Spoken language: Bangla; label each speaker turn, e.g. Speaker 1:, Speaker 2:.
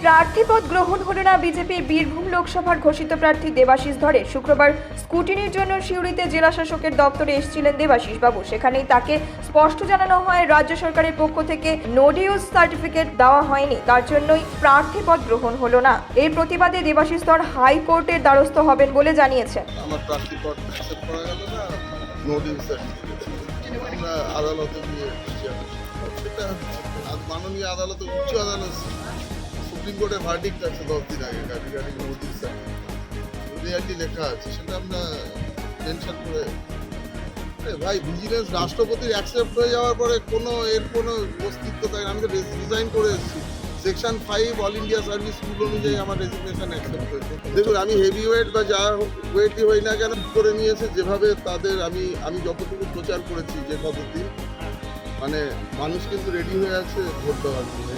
Speaker 1: প্রার্থীপদ গ্রহণ হলো না বিজেপির বীরভূম লোকসভার ঘোষিত প্রার্থী দেবাশিস ধরে। শুক্রবার স্কুটিনির জন্য সিউড়িতে জেলা শাসকের দপ্তরে এসেছিলেন দেবাশিস বাবু। সেখানেই তাকে স্পষ্ট জানানো হয় রাজ্য সরকারের পক্ষ থেকে নো ডিউজ সার্টিফিকেট দেওয়া হয়নি, তার জন্যই প্রার্থীপদ গ্রহণ হলো না। এই প্রতিবাদে দেবাশিস ধর হাইকোর্টের দ্বারস্থ হবেন বলে জানিয়েছেন।
Speaker 2: আমার প্রার্থীপদ অ্যাকসেপ্ট করা গেল না, নো ডিউজ সার্টিফিকেট আমরা আদালতে গিয়ে সেটা মাননীয় আদালত, উচ্চ আদালত, সুপ্রিম কোর্টের ভার্ডিক্ট আছে 10 দিন আগে রিগার্ডিং নো ডিউজ সার্টিফিকেট লেখা আছে, সেটা আমরা টেনশন করে ভাই ভিজিলেন্স রাষ্ট্রপতির অ্যাকসেপ্ট হয়ে যাওয়ার পরে কোনো অস্তিত্ব থাকে না। আমি তো রিজাইন করে এসেছি। Section 5 all India service rule অনুযায়ী আমার রেজিগনেশন অ্যাকসেপ্ট হয়েছে। দেখুন, আমি হেভি ওয়েট বা যা ওয়েটই হই না কেন করে নিয়েছে, যেভাবে তাদের আমি যতটুকু প্রচার করেছি যে কতদিন, মানে মানুষ কিন্তু রেডি হয়ে আছে ভোট দেওয়ার জন্য।